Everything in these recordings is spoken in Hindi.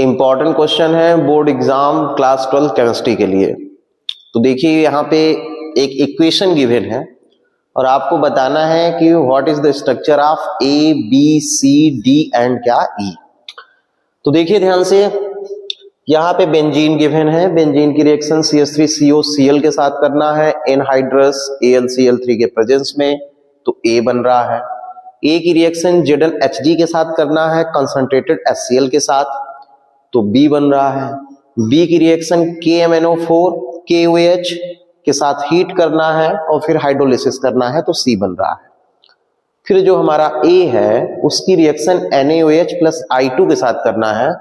इंपॉर्टेंट क्वेश्चन है बोर्ड एग्जाम क्लास 12 केमिस्ट्री के लिए। तो देखिए यहाँ पे एक इक्वेशन गिवन है और आपको बताना है कि what is the structure of A B C D and क्या ई। तो देखिए ध्यान से, यहाँ पे बेंजीन गिवन है, बेंजीन की रिएक्शन CH3COCl के साथ करना है एनहाइड्रस AlCl3 के प्रेजेंस में, तो A बन रहा है। A की रिएक्शन ZnHg के साथ करना है कंसंट्रेटेड HCl के साथ, तो B बन रहा है। B की रिएक्शन KMnO4 KOH के साथ हीट करना है और फिर हाइड्रोलिसिस करना है, तो C बन रहा है। फिर जो हमारा A है उसकी रिएक्शन NaOH प्लस I2 के साथ करना है,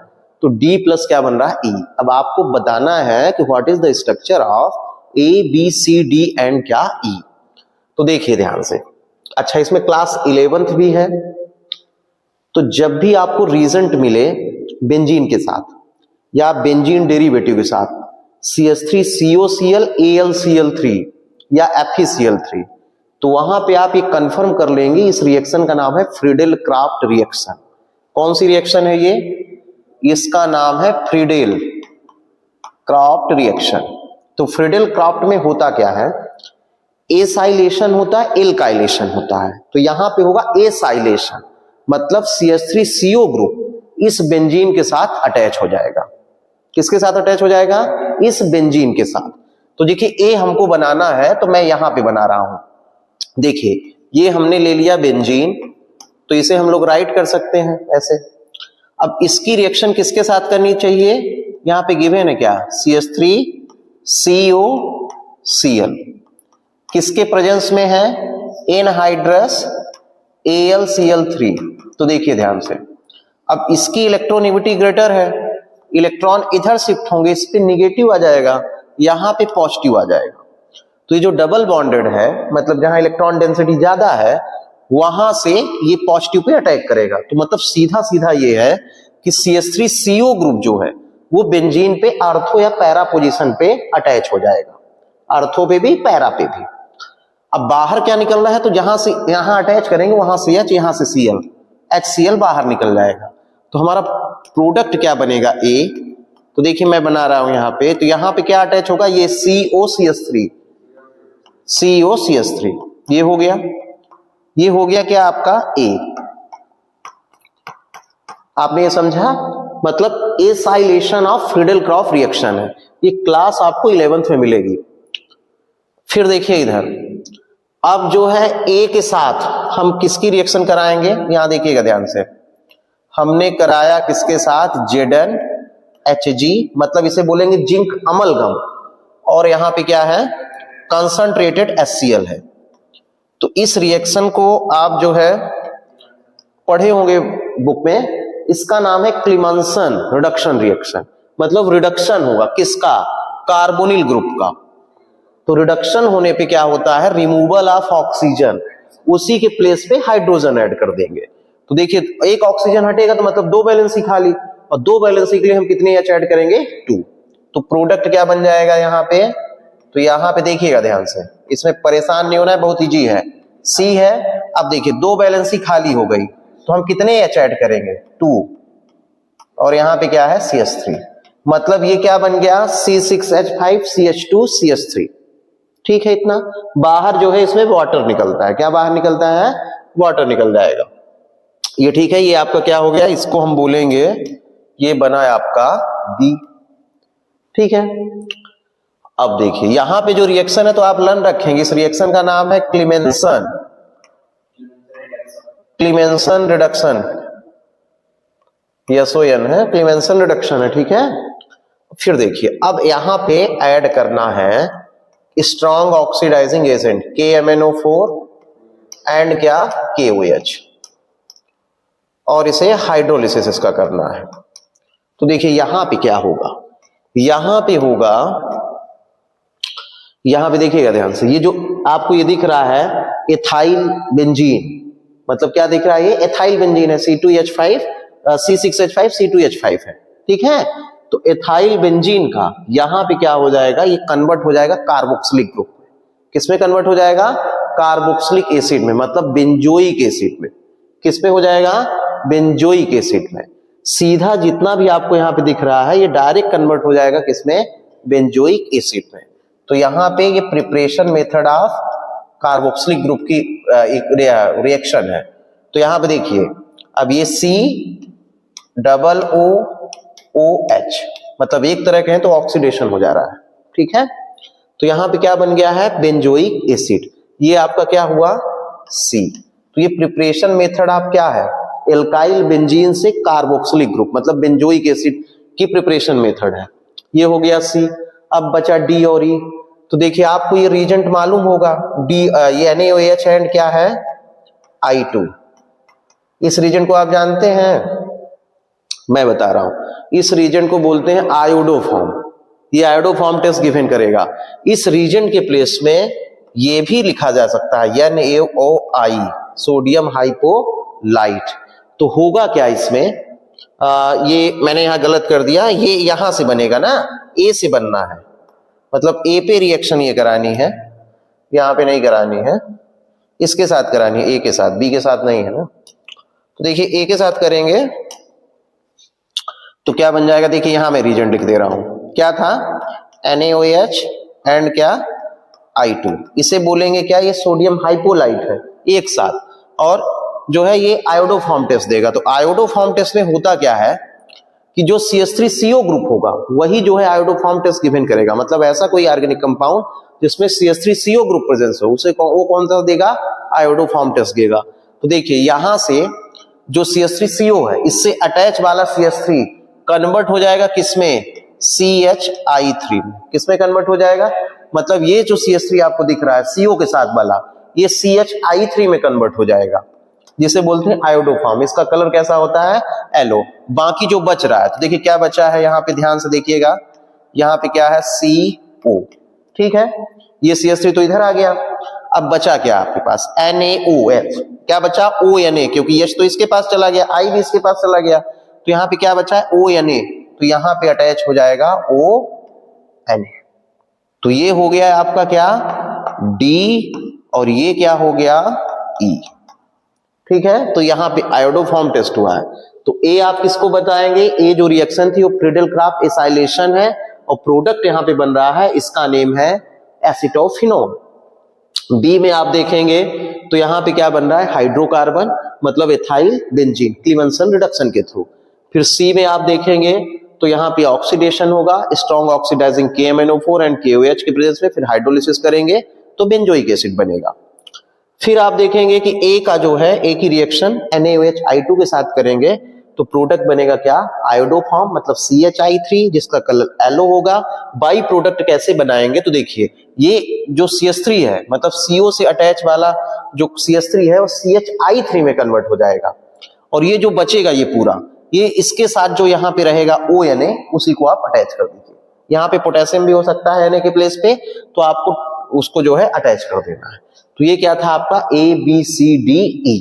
तो D प्लस क्या बन रहा है E। अब आपको बताना है कि what is the structure of A B C D and क्या E। तो देखिए ध्यान से, अच्छा इसमें क्लास 11th भी है। तो जब भी आपको रीजेंट मिले बेंजीन के साथ या बेंजीन डेरिवेटिव के साथ CH3COCl AlCl3 या FeCl3, तो वहां पे आप ये कंफर्म कर लेंगे इस रिएक्शन का नाम है फ्रीडेल क्राफ्ट रिएक्शन। कौन सी रिएक्शन है ये? इसका नाम है फ्रीडेल क्राफ्ट रिएक्शन। तो फ्रीडेल क्राफ्ट में होता क्या है, एसाइलेशन होता है, एल्काइलेशन होता है। तो यहां पे होगा एसाइलेशन, मतलब CH3CO ग्रुप इस बेंजीन के साथ अटैच हो जाएगा। किसके साथ अटैच हो जाएगा? इस बेंजीन के साथ। तो देखिए A हमको बनाना है, तो मैं यहां पे बना रहा हूं। देखिए ये हमने ले लिया बेंजीन, तो इसे हम लोग राइट कर सकते हैं ऐसे। अब इसकी रिएक्शन किसके साथ करनी चाहिए? यहां पे गिवन है क्या, CH3COCl किसके प्रेजेंस में है? Anhydrous AlCl3। तो देखिए ध्यान से, अब इसकी इलेक्ट्रोनेगेटिविटी ग्रेटर है, इलेक्ट्रॉन इधर शिफ्ट होंगे, इस पे निगेटिव आ जाएगा, यहां पे पॉजिटिव आ जाएगा। तो ये जो डबल बॉन्डेड है, मतलब जहां इलेक्ट्रॉन डेंसिटी ज्यादा है वहां से ये पॉजिटिव पे अटैक करेगा। तो मतलब सीधा सीधा ये है कि CH3CO ग्रुप जो है वो बेंजीन पे आर्थो या पैरा पोजीशन पे अटैच हो जाएगा, आर्थो पे भी पैरा पे भी। अब बाहर क्या निकलना है, तो जहां से यहां अटैच करेंगे वहां से H, यहां से Cl, HCl बाहर निकल जाएगा। तो हमारा प्रोडक्ट क्या बनेगा? A। तो देखिए मैं बना रहा हूं यहां पे, तो यहां पे क्या अटैच होगा? ये COCH3 ये हो गया, ये हो गया क्या आपका A। आपने ये समझा? मतलब acylation of Friedel craft reaction है। ये क्लास आपको 11th में मिलेगी। फिर देखिए इधर, अब जो है A के साथ हम किसकी रिएक्शन कराएंगे? यहां देखिएगा ध्यान से, हमने कराया किसके साथ? ZnHg, मतलब इसे बोलेंगे जिंक अमलगम, और यहां पे क्या है? कंसंट्रेटेड HCl है। तो इस रिएक्शन को आप जो है पढ़े होंगे बुक में, इसका नाम है क्लीमंसन रिडक्शन रिएक्शन। मतलब रिडक्शन होगा किसका? कार्बोनिल ग्रुप का। तो रिडक्शन होने पे क्या होता है? रिमूवल ऑफ ऑक्सीजन, उसी के प्लेस पे हाइड्रोजन ऐड कर देंगे। तो देखिए एक ऑक्सीजन हटेगा तो मतलब 2 वैलेंसी खाली, और 2 वैलेंसी के लिए हम कितने H ऐड करेंगे? 2। तो प्रोडक्ट क्या बन जाएगा यहाँ पे? तो यहाँ पे देखिएगा ध्यान से, इसमें परेशान नहीं होना है, बहुत इजी है। C है, अब देखिए 2 वैलेंसी खाली हो गई, तो हम कितने H ऐड करेंगे? 2। और यहाँ पे क्या है? CH3, मतलब ये क्या बन गया? C6H5CH2CH3। ठीक है, इतना। बाहर जो है इसमें वाटर निकलता है, क्या बाहर निकलता है? वाटर निकल जाएगा। ये ठीक है, ये आपका क्या हो गया? इसको हम बोलेंगे, ये बना है आपका B। ठीक है, अब देखिए यहां पे जो रिएक्शन है तो आप लर्न रखेंगे, इस रिएक्शन का नाम है क्लीमेंसन रिडक्शन, SON है, क्लीमेंसन रिडक्शन है। ठीक है, फिर देखिए अब यहां पे ऐड करना है strong oxidising agent KMnO4 and क्या? KOH, और इसे हाइड्रोलिसिस इसका करना है। तो देखिए यहां पे क्या होगा? यहां पे होगा, यहां पे देखिएगा ध्यान से, ये जो आपको ये दिख रहा है एथाइल बेंजीन, मतलब क्या दिख रहा है? ये एथाइल बेंजीन है, C6H5 है। ठीक है, तो एथाइल बेंजीन का यहां पे क्या हो जाएगा? ये कन्वर्ट हो जाएगा कार्बोक्सिलिक ग्रुप में। किसमें कन्वर्ट हो जाएगा? कार्बोक्सिलिक एसिड में, मतलब बेंजोइक एसिड में। किस पे हो जाएगा? बेंजोइक एसिड में। सीधा जितना भी आपको यहाँ पे दिख रहा है ये डायरेक्ट कन्वर्ट हो जाएगा किसमें, बेंजोइक एसिड में। तो यहाँ पे ये preparation method of carboxylic group की एक रिएक्शन है। तो यहाँ पे देखिए अब ये COOH मतलब एक तरह के हैं तो ऑक्सीडेशन हो जा रहा है, ठीक है। तो यहाँ पे क्या बन गया है, बेंजोइक एसिड। ये आपका क्या हुआ, C। तो ये प्रिपरेशन मेथड आप क्या है, एल्काइल बेंजीन से कार्बोक्सिलिक ग्रुप मतलब बेंजोइक एसिड की प्रिपरेशन मेथड है। ये हो गया C। अब बचा D और E। तो देखिए आपको ये रीजेंट मालूम होगा, D ये NaOH एंड क्या है, I2। इस रीजन को आप जानते हैं, मैं बता रहा हूं, इस रीजन को बोलते हैं आयोडोफॉर्म। ये आयोडोफॉर्म टेस्ट गिवन करेगा। इस रीजन के प्लेस में ये भी लिखा जा सकता है NaOI, सोडियम हाइपोलाइट। तो होगा क्या इसमें, ये मैंने यहां गलत कर दिया, ये यहां से बनेगा ना, A से बनना है, मतलब A पे रिएक्शन ये करानी है, यहां पे नहीं करानी है, इसके साथ करानी है, A के साथ, B के साथ नहीं है ना। तो देखिए A के साथ करेंगे तो क्या बन जाएगा, देखिए यहां मैं रीजन लिख दे रहा हूं, क्या था, NaOH एंड क्या, I2। इसे बोलेंगे क्या, ये सोडियम हाइपोलाइट है एक साथ, और जो है ये आयोडोफॉर्म टेस्ट देगा। तो आयोडोफॉर्म टेस्ट में होता क्या है कि जो CH3CO ग्रुप होगा वही जो है आयोडोफॉर्म टेस्ट गिवन करेगा। मतलब ऐसा कोई ऑर्गेनिक कंपाउंड जिसमें CH3CO ग्रुप प्रेजेंस हो उसे वो कौन सा देगा, आयोडोफॉर्म टेस्ट देगा। तो देखिए यहां से जो CH3CO है इससे अटैच वाला CH3 कन्वर्ट हो जाएगा किसमें, CHI3 में। किसमें कन्वर्ट हो जाएगा, मतलब ये जो CH3 आपको दिख रहा है CO के साथ वाला, ये CHI3 में कन्वर्ट हो जाएगा, जिसे बोलते हैं आयोडोफॉर्म। इसका कलर कैसा होता है, येलो। बाकी जो बच रहा है, तो देखिए क्या बचा है, यहाँ पे ध्यान से देखिएगा, यहाँ पे क्या है, CO, ठीक है। ये CH3 तो इधर आ गया। अब बचा क्या आपके पास, NaOH। क्या बचा, ONA, क्योंकि H तो इसके पास चला गया, I भी इसके पास चला गया, तो यहाँ पे क्या बचा है, ONA। तो यहाँ पे अटैच हो जाएगा ONA। तो ये हो गया आपका क्या, D, और ये क्या हो गया, E, ठीक है। तो यहाँ पे आयोडोफॉर्म टेस्ट हुआ है। तो A आप किसको बताएंगे, A जो रिएक्शन थी वो प्रिडल-क्राफ्ट एसाइलेशन है, और प्रोडक्ट यहाँ पे बन रहा है, इसका नेम है एसिटोफिनोन। B में आप देखेंगे तो यहाँ पे क्या बन रहा है, हाइड्रोकार्बन, मतलब एथाइल बेंजीन क्लीवेंसन रिडक्शन के थ्रू। फिर C में आप देखेंगे तो यहाँ पे ऑक्सीडेशन होगा, strong oxidising KMnO4 and KOH के प्रेजेंस में, फिर हाइड्रोलिसिस करेंगे तो बेंजोइक एसिड बनेगा। फिर आप देखेंगे कि A का जो है, A की रिएक्शन NaOH I2 के साथ करेंगे तो प्रोडक्ट बनेगा क्या, आयोडोफॉर्म, मतलब CHI3 जिसका कलर येलो होगा। बाई प्रोडक्ट कैसे बनाएंगे, तो देखिए ये जो CH3 है, मतलब CO से अटैच वाला जो CH3 है वो CHI3 में कन्वर्ट हो जाएगा, और ये जो बचेगा ये पूरा, ये इसके साथ जो यहाँ पे रहेगा ONA, उसी को आप अटैच कर दीजिए। यहाँ पे पोटेशियम भी हो सकता है Na के प्लेस पे, तो आपको उसको जो है अटैच कर देना है। तो ये क्या था आपका ABCDE।